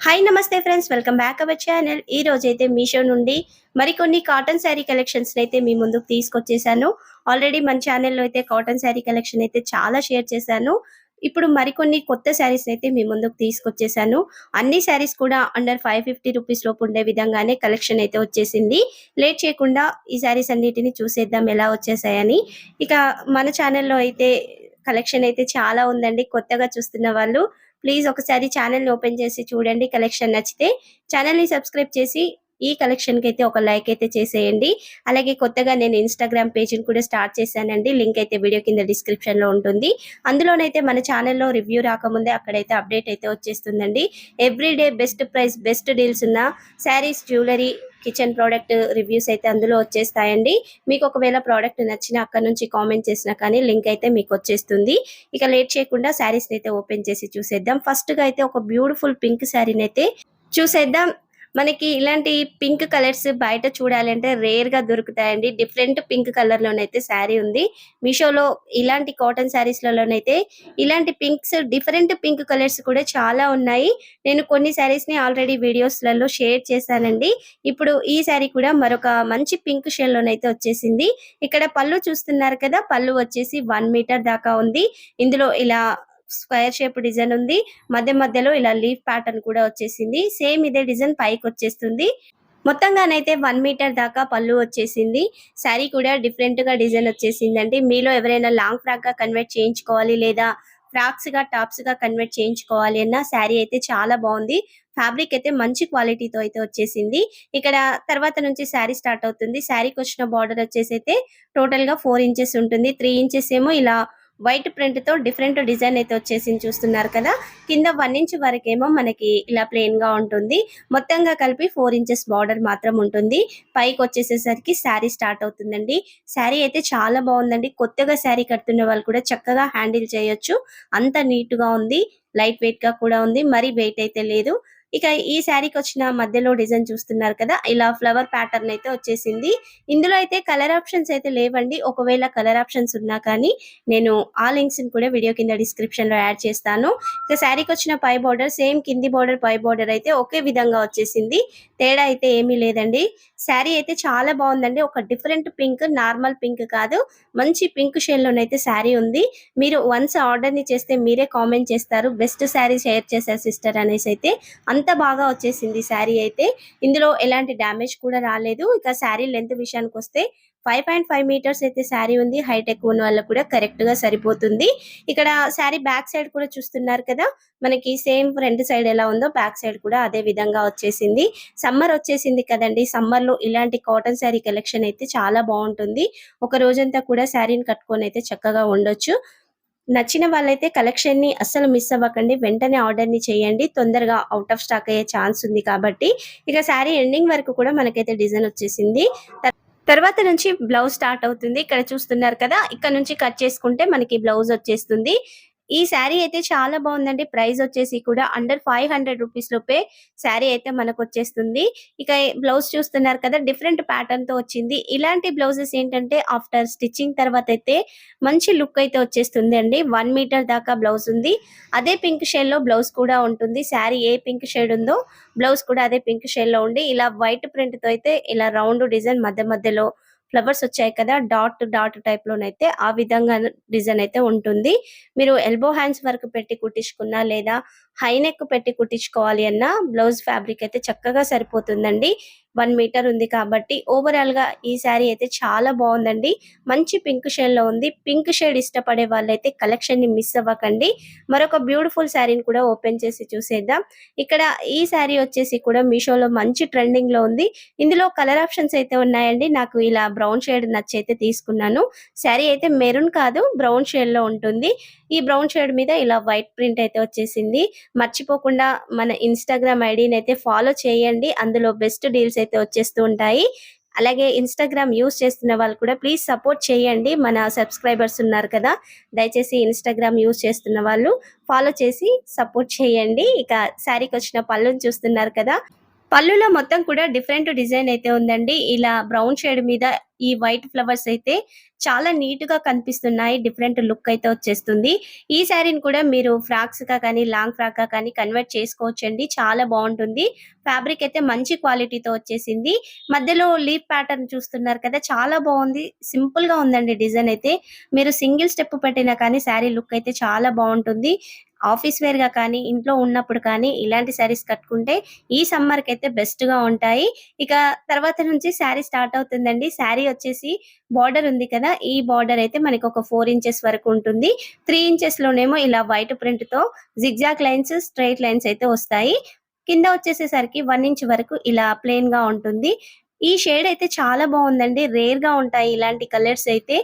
Hi నమస్తే friends, welcome back our channel. ఈ రోజైతే మీషో నుండి మరికొన్ని కాటన్ శారీ కలెక్షన్స్ అయితే మీ ముందుకు తీసుకొచ్చేసాను. ఆల్రెడీ మన ఛానల్లో అయితే కాటన్ శారీ కలెక్షన్ అయితే చాలా షేర్ చేశాను. ఇప్పుడు మరికొన్ని కొత్త శారీస్ అయితే మీ ముందుకు తీసుకొచ్చేసాను. అన్ని శారీస్ కూడా అండర్ 550 రూపీస్ లోపు ఉండే విధంగానే కలెక్షన్ అయితే వచ్చేసింది. లేట్ చేయకుండా ఈ శారీస్ అన్నిటిని చూసేద్దాం ఎలా వచ్చేసాయని. ఇక మన ఛానల్లో అయితే కలెక్షన్ అయితే చాలా ఉందండి. కొత్తగా చూస్తున్న వాళ్ళు ప్లీజ్ ఒకసారి ఛానల్ ని ఓపెన్ చేసి చూడండి. కలెక్షన్ నచ్చితే ఛానల్ ని సబ్స్క్రైబ్ చేసి ఈ కలెక్షన్ కి అయితే ఒక లైక్ అయితే చేసేయండి. అలాగే కొత్తగా నేను ఇన్స్టాగ్రామ్ పేజ్ ని కూడా స్టార్ట్ చేశానండి. లింక్ అయితే వీడియో కింద డిస్క్రిప్షన్ లో ఉంటుంది. అందులోనైతే మన ఛానల్లో రివ్యూ రాకముందే అక్కడైతే అప్డేట్ అయితే వచ్చేస్తుందండి. Everyday best price best deals ఉన్న saris, jewellery, kitchen product reviews అయితే అందులో వచ్చేస్తాయండి. మీకు ఒకవేళ ప్రోడక్ట్ నచ్చిన అక్కడ నుంచి కామెంట్ చేసినా కానీ లింక్ అయితే మీకు వచ్చేస్తుంది. ఇక లేట్ చేయకుండా శారీస్ అయితే ఓపెన్ చేసి చూసేద్దాం. ఫస్ట్ గా అయితే ఒక బ్యూటిఫుల్ పింక్ శారీని అయితే చూసేద్దాం. మనకి ఇలాంటి పింక్ కలర్స్ బయట చూడాలంటే రేర్ గా దొరుకుతాయండి. డిఫరెంట్ పింక్ కలర్ లోనైతే శారీ ఉంది. మీషోలో ఇలాంటి కాటన్ శారీస్ లలోనైతే ఇలాంటి పింక్స్, డిఫరెంట్ పింక్ కలర్స్ కూడా చాలా ఉన్నాయి. నేను కొన్ని శారీస్ ని ఆల్రెడీ వీడియోస్ లలో షేర్ చేశానండి. ఇప్పుడు ఈ శారీ కూడా మరొక మంచి పింక్ షేడ్ లోనైతే వచ్చేసింది. ఇక్కడ పళ్ళు చూస్తున్నారు కదా, పళ్ళు వచ్చేసి 1 మీటర్ దాకా ఉంది. ఇందులో ఇలా స్క్వేర్ షేప్ డిజైన్ ఉంది. మధ్యలో ఇలా లీఫ్ ప్యాటర్న్ కూడా వచ్చేసింది. సేమ్ ఇదే డిజైన్ పైకి వచ్చేస్తుంది. మొత్తంగానైతే 1 మీటర్ దాకా పళ్ళు వచ్చేసింది. శారీ కూడా డిఫరెంట్ గా డిజైన్ వచ్చేసిందండి. మీలో ఎవరైనా లాంగ్ ఫ్రాక్ గా కన్వర్ట్ చేయించుకోవాలి లేదా ఫ్రాక్స్ గా టాప్స్ గా కన్వర్ట్ చేయించుకోవాలి అన్న శారీ అయితే చాలా బాగుంది. ఫ్యాబ్రిక్ అయితే మంచి క్వాలిటీతో అయితే వచ్చేసింది. ఇక్కడ తర్వాత నుంచి శారీ స్టార్ట్ అవుతుంది. శారీకి వచ్చిన బార్డర్ వచ్చేసి అయితే టోటల్ గా 4 ఇంచెస్ ఉంటుంది. 3 ఇంచెస్ ఏమో ఇలా వైట్ ప్రింట్ తో డిఫరెంట్ డిజైన్ అయితే వచ్చేసింది చూస్తున్నారు కదా. కింద 1 ఇంచ్ వరకేమో మనకి ఇలా ప్లెయిన్ గా ఉంటుంది. మొత్తంగా కలిపి 4 ఇంచెస్ బార్డర్ మాత్రం ఉంటుంది. పైకి వచ్చేసేసరికి శారీ స్టార్ట్ అవుతుందండి. శారీ అయితే చాలా బాగుందండి. కొత్తగా శారీ కడుతున్న వాళ్ళు కూడా చక్కగా హ్యాండిల్ చేయొచ్చు. అంత నీట్ గా ఉంది. లైట్ వెయిట్ గా కూడా ఉంది. మరి వెయిట్ అయితే లేదు. ఇక ఈ శారీకి వచ్చిన మధ్యలో డిజైన్ చూస్తున్నారు కదా, ఇలా ఫ్లవర్ ప్యాటర్న్ అయితే వచ్చేసింది. ఇందులో అయితే కలర్ ఆప్షన్స్ అయితే లేవండి. ఒకవేళ కలర్ ఆప్షన్స్ ఉన్నా కానీ నేను ఆ లింక్స్ ని కూడా వీడియో కింద డిస్క్రిప్షన్ లో యాడ్ చేస్తాను. ఇక శారీకి వచ్చిన పై బార్డర్ సేమ్ కింది బార్డర్ పై బార్డర్ అయితే ఒకే విధంగా వచ్చేసింది. తేడా అయితే ఏమీ లేదండి. శారీ అయితే చాలా బాగుందండి. ఒక డిఫరెంట్ పింక్, నార్మల్ పింక్ కాదు, మంచి పింక్ షేడ్ లోనైతే శారీ ఉంది. మీరు వన్స్ ఆర్డర్ ని చేస్తే మీరే కామెంట్ చేస్తారు బెస్ట్ శారీ షేర్ చేశారు సిస్టర్ అనేసి. అయితే అంత బాగా వచ్చేసింది శారీ అయితే. ఇందులో ఎలాంటి డ్యామేజ్ కూడా రాలేదు. ఇక శారీ లెంత్ విషయానికి వస్తే 5.5 మీటర్స్ అయితే శారీ ఉంది. హైట్ ఎక్కువ ఉన్న వాళ్ళకు కూడా కరెక్ట్ గా సరిపోతుంది. ఇక్కడ శారీ బ్యాక్ సైడ్ కూడా చూస్తున్నారు కదా, మనకి సేమ్ ఫ్రంట్ సైడ్ ఎలా ఉందో బ్యాక్ సైడ్ కూడా అదే విధంగా వచ్చేసింది. సమ్మర్ వచ్చేసింది కదండి. సమ్మర్ లో ఇలాంటి కాటన్ శారీ కలెక్షన్ అయితే చాలా బాగుంటుంది. ఒక రోజంతా కూడా శారీని కట్టుకొని అయితే చక్కగా ఉండొచ్చు. నచ్చిన వాళ్ళైతే కలెక్షన్ ని అస్సలు మిస్ అవ్వకండి. వెంటనే ఆర్డర్ ని చేయండి. తొందరగా అవుట్ ఆఫ్ స్టాక్ అయ్యే ఛాన్స్ ఉంది కాబట్టి. ఇక శారీ ఎండింగ్ వరకు కూడా మనకైతే డిజైన్ వచ్చేసింది. తర్వాత నుంచి బ్లౌజ్ స్టార్ట్ అవుతుంది. ఇక్కడ చూస్తున్నారు కదా, ఇక్కడ నుంచి కట్ చేసుకుంటే మనకి బ్లౌజ్ వచ్చేస్తుంది. ఈ శారీ అయితే చాలా బాగుందండి. ప్రైస్ వచ్చేసి కూడా అండర్ 500 రూపీస్ లోపే శారీ అయితే మనకు వచ్చేస్తుంది. ఇక బ్లౌజ్ చూస్తున్నారు కదా, డిఫరెంట్ ప్యాటర్న్ తో వచ్చింది. ఇలాంటి బ్లౌజెస్ ఏంటంటే ఆఫ్టర్ స్టిచ్చింగ్ తర్వాత అయితే మంచి లుక్ అయితే వచ్చేస్తుంది అండి. 1 మీటర్ దాకా బ్లౌజ్ ఉంది. అదే పింక్ షేడ్ లో బ్లౌజ్ కూడా ఉంటుంది. శారీ ఏ పింక్ షేడ్ ఉందో బ్లౌజ్ కూడా అదే పింక్ షేడ్ లో ఉండి ఇలా వైట్ ప్రింట్ తో అయితే ఇలా రౌండ్ డిజైన్ మధ్యలో ఫ్లవర్స్ వచ్చాయి కదా, డాట్ డాట్ టైప్ లోనైతే ఆ విధంగా డిజైన్ అయితే ఉంటుంది. మీరు ఎల్బో హ్యాండ్స్ వరకు పెట్టి కుట్టించుకున్నా లేదా హై నెక్ పెట్టి కుట్టించుకోవాలి అన్న బ్లౌజ్ ఫ్యాబ్రిక్ అయితే చక్కగా సరిపోతుందండి. 1 మీటర్ ఉంది కాబట్టి ఓవరాల్ గా ఈ శారీ అయితే చాలా బాగుందండి. మంచి పింక్ షేడ్ లో ఉంది. పింక్ షేడ్ ఇష్టపడే వాళ్ళైతే కలెక్షన్ ని మిస్ అవ్వకండి. మరొక బ్యూటిఫుల్ శారీని కూడా ఓపెన్ చేసి చూసేద్దాం. ఇక్కడ ఈ శారీ వచ్చేసి కూడా మీషోలో మంచి ట్రెండింగ్ లో ఉంది. ఇందులో కలర్ ఆప్షన్స్ అయితే ఉన్నాయండి. నాకు ఇలా బ్రౌన్ షేడ్ నచ్చి అయితే తీసుకున్నాను. శారీ అయితే మెరూన్ కాదు, బ్రౌన్ షేడ్ లో ఉంటుంది. ఈ బ్రౌన్ షేడ్ మీద ఇలా వైట్ ప్రింట్ అయితే వచ్చేసింది. మర్చిపోకుండా మన ఇన్స్టాగ్రామ్ ఐడిని అయితే ఫాలో చేయండి. అందులో బెస్ట్ డీల్స్ అయితే వచ్చేస్తూ ఉంటాయి. అలాగే ఇన్స్టాగ్రామ్ యూస్ చేస్తున్న వాళ్ళు కూడా ప్లీజ్ సపోర్ట్ చేయండి. మన సబ్స్క్రైబర్స్ ఉన్నారు కదా, దయచేసి ఇన్స్టాగ్రామ్ యూస్ చేస్తున్న వాళ్ళు ఫాలో చేసి సపోర్ట్ చేయండి. ఇక శారీకి వచ్చిన పళ్ళుని చూస్తున్నారు కదా, పళ్ళులో మొత్తం కూడా డిఫరెంట్ డిజైన్ అయితే ఉందండి. ఇలా బ్రౌన్ షేడ్ మీద ఈ వైట్ ఫ్లవర్స్ అయితే చాలా నీట్‌గా కనిపిస్తున్నాయి. డిఫరెంట్ లుక్ అయితే వచ్చేస్తుంది. ఈ శారీని కూడా మీరు ఫ్రాక్స్‌గా కానీ, లాంగ్ ఫ్రాక్‌గా కానీ కన్వర్ట్ చేసుకోవచ్చండి. చాలా బావుంటుంది. ఫ్యాబ్రిక్ అయితే మంచి క్వాలిటీతో వచ్చేసింది. మధ్యలో లీఫ్ ప్యాటర్న్ చూస్తున్నారు కదా! చాలా బావుంది. సింపుల్‌గా ఉందండి డిజైన్ అయితే. మీరు సింగిల్ స్టెప్ పెట్టినా కానీ శారీ లుక్ అయితే చాలా బావుంటుంది. ఆఫీస్ వేర్‌గా కానీ, ఇంట్లో ఉన్నప్పుడు కానీ ఇలాంటి శారీస్ కట్టుకుంటే ఈ సమ్మర్‌కైతే బెస్ట్‌గా ఉంటాయి. ఇక తర్వాత నుంచి శారీ స్టార్ట్ అవుతుందండి. శారీ వచ్చేసి బార్డర్ ఉంది కదా! ఈ బార్డర్ అయితే మనకి ఒక 4 ఇంచెస్ వరకు ఉంటుంది. 3 ఇంచెస్‌లోనేమో ఇలా వైట్ ప్రింట్‌తో జిగ్‌జాగ్ లైన్స్, స్ట్రెయిట్ లైన్స్ అయితే వస్తాయి. కింద వచ్చేసేసరికి 1 ఇంచ్ వరకు ఇలా ప్లెయిన్‌గా ఉంటుంది. ఈ షేడ్ అయితే చాలా బావుందండి. రేర్‌గా ఉంటాయి ఇలాంటి కలర్స్ అయితే.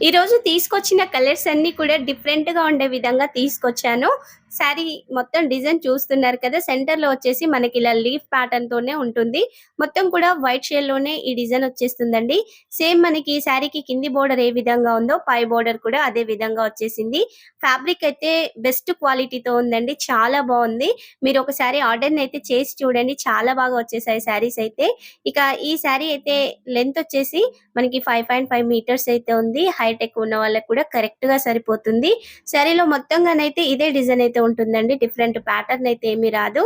ఈరోజు తీసుకొచ్చిన కలర్స్ అన్నీ కూడా డిఫరెంట్‌గా ఉండే విధంగా తీసుకొచ్చాను. శారీ మొత్తం డిజైన్ చూస్తున్నారు కదా! సెంటర్‌లో వచ్చేసి మనకి ఇలా లీఫ్ ప్యాటర్న్‌తోనే ఉంటుంది. మొత్తం కూడా వైట్ షేడ్‌లోనే ఈ డిజైన్ వచ్చేస్తుందండి. సేమ్ మనకి శారీకి కింది బోర్డర్ ఏ విధంగా ఉందో పై బోర్డర్ కూడా అదే విధంగా వచ్చేసింది. ఫ్యాబ్రిక్ అయితే బెస్ట్ క్వాలిటీతో ఉందండి. చాలా బావుంది. మీరు ఒకసారి ఆర్డర్‌ని అయితే చేసి చూడండి. చాలా బాగా వచ్చేసాయి శారీస్ అయితే. ఇక ఈ శారీ అయితే లెంత్ వచ్చేసి మనకి 5.5 మీటర్స్ అయితే ఉంది. హైట్ ఎక్కువ ఉన్న వాళ్ళకి కూడా కరెక్ట్‌గా సరిపోతుంది. శారీలో మొత్తంగానైతే ఇదే డిజైన్ అయితే ఉంటుందండి. డిఫరెంట్ ప్యాటర్న్ అయితే ఏమి రాదు.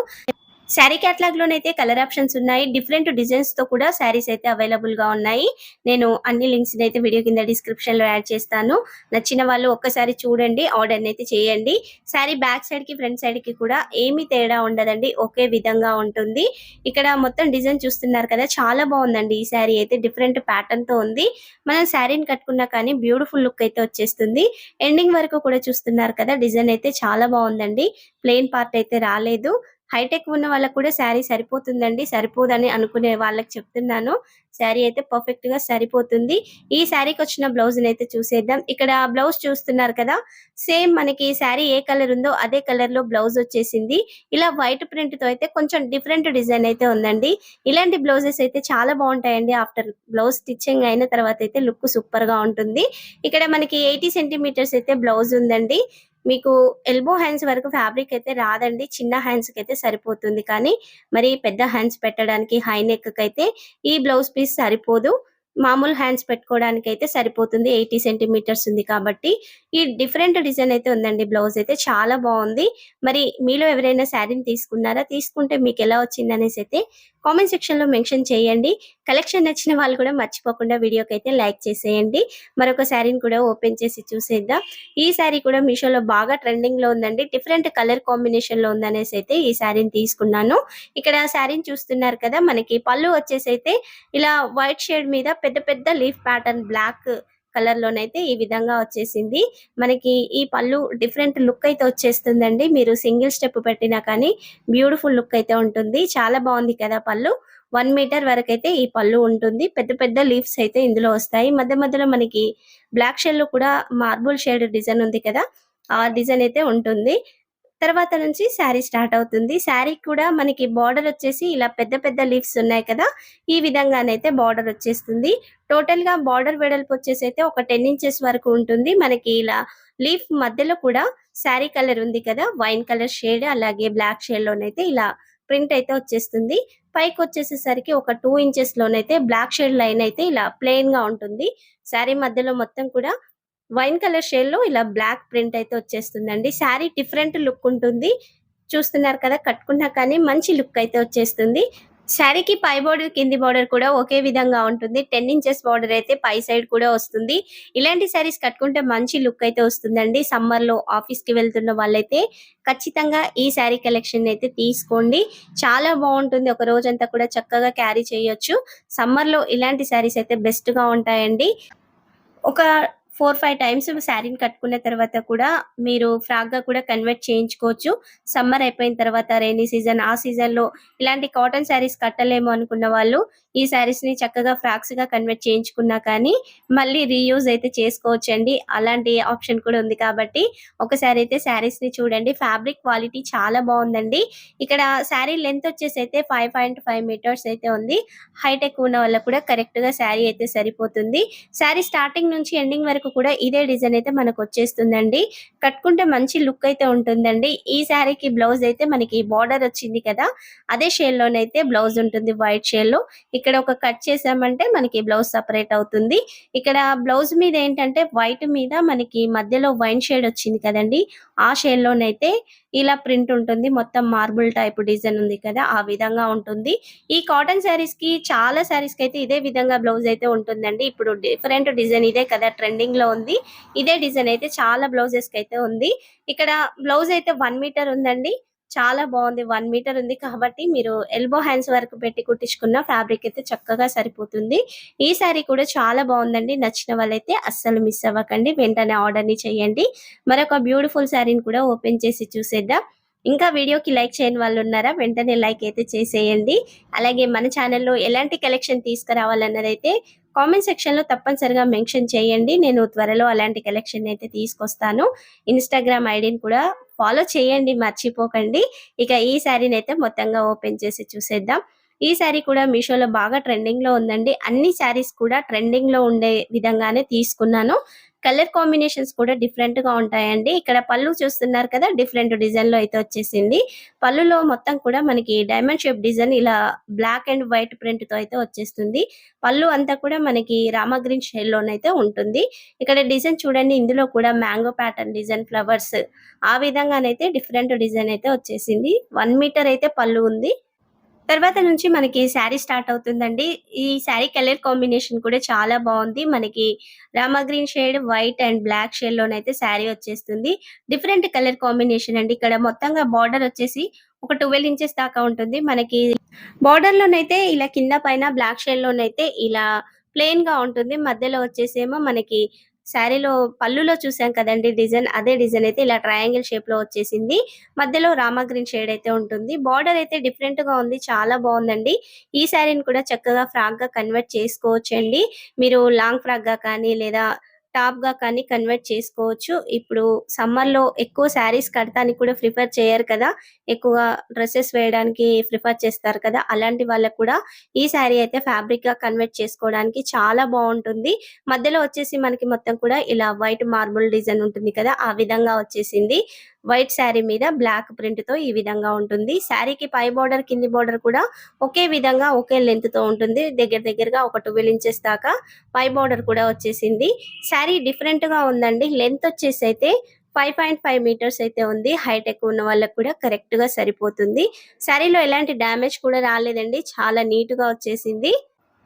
శారీ క్యాటలాగ్‌లోనైతే కలర్ ఆప్షన్స్ ఉన్నాయి. డిఫరెంట్ డిజైన్స్‌తో కూడా శారీస్ అయితే అవైలబుల్‌గా ఉన్నాయి. నేను అన్ని లింక్స్‌నైతే వీడియో కింద డిస్క్రిప్షన్‌లో యాడ్ చేస్తాను. నచ్చిన వాళ్ళు ఒక్కసారి చూడండి. ఆర్డర్‌నైతే చేయండి. శారీ బ్యాక్ సైడ్‌కి, ఫ్రంట్ సైడ్‌కి కూడా ఏమీ తేడా ఉండదండి. ఒకే విధంగా ఉంటుంది. ఇక్కడ మొత్తం డిజైన్ చూస్తున్నారు కదా! చాలా బావుందండి. ఈ శారీ అయితే డిఫరెంట్ ప్యాటర్న్‌తో ఉంది. మనం శారీని కట్టుకున్నా కానీ బ్యూటిఫుల్ లుక్ అయితే వచ్చేస్తుంది. ఎండింగ్ వరకు కూడా చూస్తున్నారు కదా! డిజైన్ అయితే చాలా బావుందండి. ప్లెయిన్ పార్ట్ అయితే రాలేదు. హైటెక్ ఉన్న వాళ్ళకి కూడా శారీ సరిపోతుందండి. సరిపోదని అనుకునే వాళ్ళకి చెప్తున్నాను. శారీ అయితే పర్ఫెక్ట్‌గా సరిపోతుంది. ఈ శారీకొచ్చిన బ్లౌజ్‌నైతే చూసేద్దాం. ఇక్కడ బ్లౌజ్ చూస్తున్నారు కదా! సేమ్ మనకి శారీ ఏ కలర్ ఉందో అదే కలర్‌లో బ్లౌజ్ వచ్చేసింది. ఇలా వైట్ ప్రింట్‌తో అయితే కొంచెం డిఫరెంట్ డిజైన్ అయితే ఉందండి. ఇలాంటి బ్లౌజెస్ అయితే చాలా బావుంటాయండి. ఆఫ్టర్ బ్లౌజ్ స్టిచ్చింగ్ అయిన తర్వాత అయితే లుక్ సూపర్‌గా ఉంటుంది. ఇక్కడ మనకి 80 సెంటీమీటర్స్ అయితే బ్లౌజ్ ఉందండి. మీకు ఎల్బో హ్యాండ్స్ వరకు ఫ్యాబ్రిక్ అయితే రాదండి. చిన్న హ్యాండ్స్‌కైతే సరిపోతుంది. కానీ మరి పెద్ద హ్యాండ్స్ పెట్టడానికి హై నెక్‌కైతే ఈ బ్లౌజ్ పీస్ సరిపోదు. మామూలు హ్యాండ్స్ పెట్టుకోవడానికైతే సరిపోతుంది. 80 సెంటీమీటర్స్ ఉంది కాబట్టి. ఈ డిఫరెంట్ డిజైన్ అయితే ఉందండి. బ్లౌజ్ అయితే చాలా బావుంది. మరి మీలో ఎవరైనా శారీని తీసుకున్నారా? తీసుకుంటే మీకెలా వచ్చిందనేసి అయితే కామెంట్ సెక్షన్‌లో మెన్షన్ చేయండి. కలెక్షన్ నచ్చిన వాళ్ళు కూడా మర్చిపోకుండా వీడియోకైతే లైక్ చేసేయండి. మరొక శారీని కూడా ఓపెన్ చేసి చూసేద్దాం. ఈ శారీ కూడా మీషోలో బాగా ట్రెండింగ్‌లో ఉందండి. డిఫరెంట్ కలర్ కాంబినేషన్‌లో ఉందనేసైతే ఈ శారీని తీసుకున్నాను. ఇక్కడ శారీని చూస్తున్నారు కదా! మనకి పళ్ళు వచ్చేసైతే ఇలా వైట్ షేడ్ మీద పెద్ద పెద్ద లీఫ్ ప్యాటర్న్ బ్లాక్ కలర్‌లోనైతే ఈ విధంగా వచ్చేసింది. మనకి ఈ పళ్ళు డిఫరెంట్ లుక్ అయితే వచ్చేస్తుందండి. మీరు సింగిల్ స్టెప్ పెట్టినా కానీ బ్యూటిఫుల్ లుక్ అయితే ఉంటుంది. చాలా బావుంది కదా పళ్ళు. 1 మీటర్ వరకైతే ఈ పళ్ళు ఉంటుంది. పెద్ద పెద్ద లీవ్స్ అయితే ఇందులో వస్తాయి. మధ్య మధ్యలో మనకి బ్లాక్ షేడ్‌లో కూడా మార్బుల్ షేడ్ డిజైన్ ఉంది కదా! ఆ డిజైన్ అయితే ఉంటుంది. తర్వాత నుంచి శారీ స్టార్ట్ అవుతుంది. శారీకి కూడా మనకి బార్డర్ వచ్చేసి ఇలా పెద్ద పెద్ద లీవ్స్ ఉన్నాయి కదా! ఈ విధంగానైతే బార్డర్ వచ్చేస్తుంది. టోటల్‌గా బార్డర్ వెడల్పు వచ్చేసైతే ఒక 10 ఇంచెస్ వరకు ఉంటుంది. మనకి ఇలా లీఫ్ మధ్యలో కూడా శారీ కలర్ ఉంది కదా! వైన్ కలర్ షేడ్ అలాగే బ్లాక్ షేడ్‌లోనైతే ఇలా ప్రింట్ అయితే వచ్చేస్తుంది. పైకొచ్చేసేసరికి ఒక 2 ఇంచెస్‌లోనైతే బ్లాక్ షేడ్ లైన్ అయితే ఇలా ప్లెయిన్‌గా ఉంటుంది. శారీ మధ్యలో మొత్తం కూడా వైన్ కలర్ షేడ్‌లో ఇలా బ్లాక్ ప్రింట్ అయితే వచ్చేస్తుందండి. శారీ డిఫరెంట్ లుక్ ఉంటుంది. చూస్తున్నారు కదా! కట్టుకున్నా కానీ మంచి లుక్ అయితే వచ్చేస్తుంది. శారీకి పై బోర్డర్, కింది బోర్డర్ కూడా ఒకే విధంగా ఉంటుంది. 10 ఇంచెస్ బోర్డర్ అయితే పై సైడ్ కూడా వస్తుంది. ఇలాంటి శారీస్ కట్టుకుంటే మంచి లుక్ అయితే వస్తుందండి. సమ్మర్‌లో ఆఫీస్‌కి వెళ్తున్న వాళ్ళైతే ఖచ్చితంగా ఈ శారీ కలెక్షన్ అయితే తీసుకోండి. చాలా బావుంటుంది. ఒక రోజంతా కూడా చక్కగా క్యారీ చేయొచ్చు. సమ్మర్‌లో ఇలాంటి శారీస్ అయితే బెస్ట్‌గా ఉంటాయండి. ఒక 4, 5 టైమ్స్ శారీని కట్టుకున్న తర్వాత కూడా మీరు ఫ్రాక్‌గా కూడా కన్వర్ట్ చేయించుకోవచ్చు. సమ్మర్ అయిపోయిన తర్వాత రెయినీ సీజన్, ఆ సీజన్‌లో ఇలాంటి కాటన్ శారీస్ కట్టలేము అనుకున్న వాళ్ళు ఈ శారీస్‌ని చక్కగా ఫ్రాక్స్‌గా కన్వర్ట్ చేయించుకున్నా కానీ మళ్ళీ రీయూజ్ అయితే చేసుకోవచ్చండి. అలాంటి ఆప్షన్ కూడా ఉంది కాబట్టి ఒకసారి అయితే శారీస్‌ని చూడండి. ఫ్యాబ్రిక్ క్వాలిటీ చాలా బావుందండి. ఇక్కడ శారీ లెంత్ వచ్చేసైతే 5.5 మీటర్స్ అయితే ఉంది. హైట్ ఎక్కువ ఉన్న వాళ్ళకి కూడా కరెక్ట్‌గా శారీ అయితే సరిపోతుంది. శారీ స్టార్టింగ్ నుంచి ఎండింగ్ వరకు వరకు కూడా ఇదే డిజైన్ అయితే మనకు వచ్చేస్తుందండి. కట్టుకుంటే మంచి లుక్ అయితే ఉంటుందండి. ఈ శారీకి బ్లౌజ్ అయితే మనకి బార్డర్ వచ్చింది కదా, అదే షేడ్‌లోనైతే బ్లౌజ్ ఉంటుంది వైట్ షేడ్‌లో. ఇక్కడ ఒక కట్ చేసామంటే మనకి బ్లౌజ్ సెపరేట్ అవుతుంది. ఇక్కడ బ్లౌజ్ మీద ఏంటంటే వైట్ మీద మనకి మధ్యలో వైన్ షేడ్ వచ్చింది కదండీ, ఆ షేడ్‌లోనైతే ఇలా ప్రింట్ ఉంటుంది. మొత్తం మార్బుల్ టైప్ డిజైన్ ఉంది కదా, ఆ విధంగా ఉంటుంది. ఈ కాటన్ శారీస్‌కి చాలా శారీస్‌కి అయితే ఇదే విధంగా బ్లౌజ్ అయితే ఉంటుందండి. ఇప్పుడు డిఫరెంట్ డిజైన్ ఇదే కదా ట్రెండింగ్‌లో ఉంది. ఇదే డిజైన్ అయితే చాలా బ్లౌజెస్‌కి అయితే ఉంది. ఇక్కడ బ్లౌజ్ అయితే 1 మీటర్ ఉందండి. చాలా బాగుంది. 1 మీటర్ ఉంది కాబట్టి మీరు ఎల్బో హ్యాండ్స్ వరకు పెట్టి కుట్టించుకున్న ఫ్యాబ్రిక్ అయితే చక్కగా సరిపోతుంది. ఈ శారీ కూడా చాలా బాగుందండి. నచ్చిన వాళ్ళైతే అస్సలు మిస్ అవ్వకండి. వెంటనే ఆర్డర్‌ని చేయండి. మరొక బ్యూటిఫుల్ శారీని కూడా ఓపెన్ చేసి చూసేద్దాం. ఇంకా వీడియోకి లైక్ చేయని వాళ్ళున్నారా? వెంటనే లైక్ అయితే చేసేయండి. అలాగే మన ఛానెల్‌లో ఎలాంటి కలెక్షన్ తీసుకురావాలన్నదైతే కామెంట్ సెక్షన్‌లో తప్పనిసరిగా మెన్షన్ చేయండి. నేను త్వరలో అలాంటి కలెక్షన్ అయితే తీసుకొస్తాను. ఇన్‌స్టాగ్రామ్ ఐడీని కూడా ఫాలో చేయండి, మర్చిపోకండి. ఇక ఈ శారీనైతే మొత్తంగా ఓపెన్ చేసి చూసేద్దాం. ఈ శారీ కూడా మీషోలో బాగా ట్రెండింగ్‌లో ఉందండి. అన్ని శారీస్ కూడా ట్రెండింగ్‌లో ఉండే విధంగానే తీసుకున్నాను. కలర్ కాంబినేషన్స్ కూడా డిఫరెంట్‌గా ఉంటాయండి. ఇక్కడ పళ్ళు చూస్తున్నారు కదా, డిఫరెంట్ డిజైన్‌లో అయితే వచ్చేసింది. పళ్ళులో మొత్తం కూడా మనకి డైమండ్ షేప్ డిజైన్ ఇలా బ్లాక్ అండ్ వైట్ ప్రింట్‌తో అయితే వచ్చేస్తుంది. పళ్ళు అంతా కూడా మనకి రామా గ్రీన్ షేడ్‌లోనైతే ఉంటుంది. ఇక్కడ డిజైన్ చూడండి, ఇందులో కూడా మ్యాంగో ప్యాటర్న్ డిజైన్ ఫ్లవర్స్ ఆ విధంగానైతే డిఫరెంట్ డిజైన్ అయితే వచ్చేసింది. 1 మీటర్ అయితే పళ్ళు ఉంది. తర్వాత నుంచి మనకి శారీ స్టార్ట్ అవుతుందండి. ఈ శారీ కలర్ కాంబినేషన్ కూడా చాలా బావుంది. మనకి రామా green shade, white and black షేడ్‌లోనైతే శారీ వచ్చేస్తుంది. డిఫరెంట్ కలర్ కాంబినేషన్ అండి. ఇక్కడ మొత్తంగా బార్డర్ వచ్చేసి ఒక 12 ఇంచెస్ దాకా ఉంటుంది. మనకి బార్డర్‌లోనైతే ఇలా కింద పైన బ్లాక్ షేడ్‌లోనైతే ఇలా ప్లెయిన్‌గా ఉంటుంది. మధ్యలో వచ్చేసేమో మనకి శారీలో పళ్ళులో చూసాం కదండీ డిజైన్, అదే డిజైన్ అయితే ఇలా ట్రయాంగిల్ షేప్‌లో వచ్చేసింది. మధ్యలో రామా గ్రీన్ షేడ్ అయితే ఉంటుంది. బార్డర్ అయితే డిఫరెంట్‌గా ఉంది. చాలా బావుందండి. ఈ శారీని కూడా చక్కగా ఫ్రాక్‌గా కన్వర్ట్ చేసుకోవచ్చండి. మీరు లాంగ్ ఫ్రాక్‌గా కానీ లేదా టాప్‌గా కానీ కన్వర్ట్ చేసుకోవచ్చు. ఇప్పుడు సమ్మర్‌లో ఎక్కువ శారీస్ కడతానికి కూడా ప్రిఫర్ చేయరు కదా, ఎక్కువగా డ్రెసెస్ వేయడానికి ప్రిఫర్ చేస్తారు కదా, అలాంటి వాళ్ళకి కూడా ఈ శారీ అయితే ఫ్యాబ్రిక్‌గా కన్వర్ట్ చేసుకోవడానికి చాలా బావుంటుంది. మధ్యలో వచ్చేసి మనకి మొత్తం కూడా ఇలా వైట్ మార్బుల్ డిజైన్ ఉంటుంది కదా, ఆ విధంగా వచ్చేసింది. వైట్ శారీ మీద బ్లాక్ ప్రింట్‌తో ఈ విధంగా ఉంటుంది. శారీకి పై బోర్డర్, కింది బోర్డర్ కూడా ఒకే విధంగా ఒకే లెంగ్త్‌తో ఉంటుంది. దగ్గర దగ్గరగా ఒక 12 ఇంచెస్ దాకా పై బోర్డర్ కూడా వచ్చేసింది. శారీ డిఫరెంట్‌గా ఉందండి. లెంత్ వచ్చేసైతే 5.5 మీటర్స్ అయితే ఉంది. హైట్ ఎక్కువ ఉన్న వాళ్ళకి కూడా కరెక్ట్‌గా సరిపోతుంది. శారీలో ఎలాంటి డ్యామేజ్ కూడా రాలేదండి. చాలా నీట్‌గా వచ్చేసింది.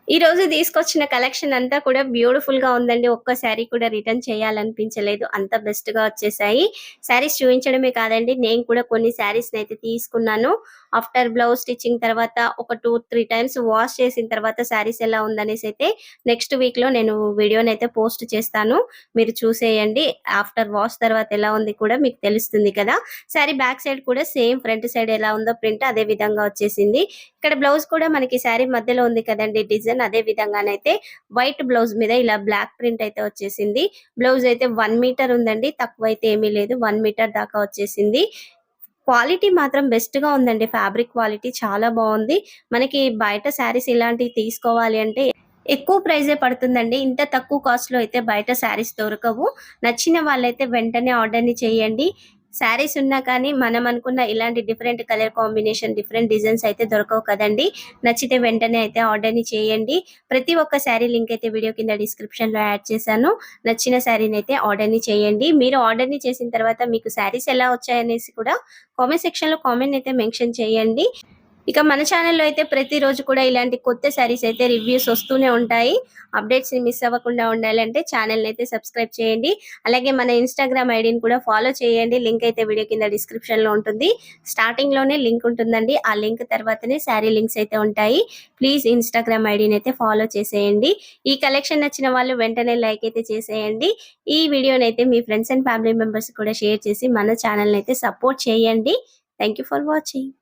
ఈరోజు తీసుకొచ్చిన కలెక్షన్ అంతా కూడా బ్యూటిఫుల్‌గా ఉందండి. ఒక్క శారీ కూడా రిటర్న్ చేయాలనిపించలేదు. అంత బెస్ట్‌గా వచ్చేసాయి. శారీస్ చూయించడమే కాదండి, నేను కూడా కొన్ని శారీస్‌నైతే తీసుకున్నాను. ఆఫ్టర్ బ్లౌజ్ స్టిచ్చింగ్ తర్వాత ఒక 2, 3 టైమ్స్ వాష్ చేసిన తర్వాత శారీస్ ఎలా ఉందనేసైతే నెక్స్ట్ వీక్‌లో నేను వీడియోనైతే పోస్ట్ చేస్తాను. మీరు చూసేయండి. ఆఫ్టర్ వాష్ తర్వాత ఎలా ఉంది కూడా మీకు తెలుస్తుంది కదా. శారీ బ్యాక్ సైడ్ కూడా సేమ్ ఫ్రంట్ సైడ్ ఎలా ఉందో ప్రింట్ అదే విధంగా వచ్చేసింది. ఇక్కడ బ్లౌజ్ కూడా మనకి శారీ మధ్యలో ఉంది కదండీ డిజైన్, అదే విధంగానైతే వైట్ బ్లౌజ్ మీద ఇలా బ్లాక్ ప్రింట్ అయితే వచ్చేసింది. బ్లౌజ్ అయితే 1 మీటర్ ఉందండి. తక్కువైతే ఏమీ లేదు. 1 మీటర్ దాకా వచ్చేసింది. క్వాలిటీ మాత్రం బెస్ట్‌గా ఉందండి. ఫ్యాబ్రిక్ క్వాలిటీ చాలా బావుంది. మనకి బయట శారీస్ ఇలాంటివి తీసుకోవాలి అంటే ఎక్కువ ప్రైజే పడుతుందండి. ఇంత తక్కువ కాస్ట్‌లో అయితే బయట శారీస్ దొరకవు. నచ్చిన వాళ్ళైతే వెంటనే ఆర్డర్‌ని చేయండి. శారీస్ ఉన్నా కానీ మనం అనుకున్న ఇలాంటి different colour combination, different designs అయితే దొరకవు కదండీ. నచ్చితే వెంటనే అయితే ఆర్డర్‌ని చేయండి. ప్రతి ఒక్క శారీ లింక్ అయితే వీడియో కింద డిస్క్రిప్షన్‌లో యాడ్ చేశాను. నచ్చిన శారీనైతే ఆర్డర్‌ని చేయండి. మీరు ఆర్డర్‌ని చేసిన తర్వాత మీకు శారీస్ ఎలా వచ్చాయనేసి కూడా కామెంట్ సెక్షన్‌లో కామెంట్ అయితే మెన్షన్ చేయండి. ఇక మన ఛానెల్‌లో అయితే ప్రతిరోజు కూడా ఇలాంటి కొత్త శారీస్ అయితే రివ్యూస్ వస్తూనే ఉంటాయి. అప్డేట్స్‌ని మిస్ అవ్వకుండా ఉండాలంటే ఛానెల్‌ని అయితే సబ్స్క్రైబ్ చేయండి. అలాగే మన ఇన్‌స్టాగ్రామ్ ఐడీని కూడా ఫాలో చేయండి. లింక్ అయితే వీడియో కింద డిస్క్రిప్షన్‌లో ఉంటుంది. స్టార్టింగ్‌లోనే లింక్ ఉంటుందండి. ఆ లింక్ తర్వాతనే శారీ లింక్స్ అయితే ఉంటాయి. ప్లీజ్ ఇన్‌స్టాగ్రామ్ ఐడీని అయితే ఫాలో చేసేయండి. ఈ కలెక్షన్ నచ్చిన వాళ్ళు వెంటనే లైక్ అయితే చేసేయండి. ఈ వీడియోనైతే మీ ఫ్రెండ్స్ అండ్ ఫ్యామిలీ మెంబర్స్ కూడా షేర్ చేసి మన ఛానెల్‌ని అయితే సపోర్ట్ చేయండి. Thank you for watching.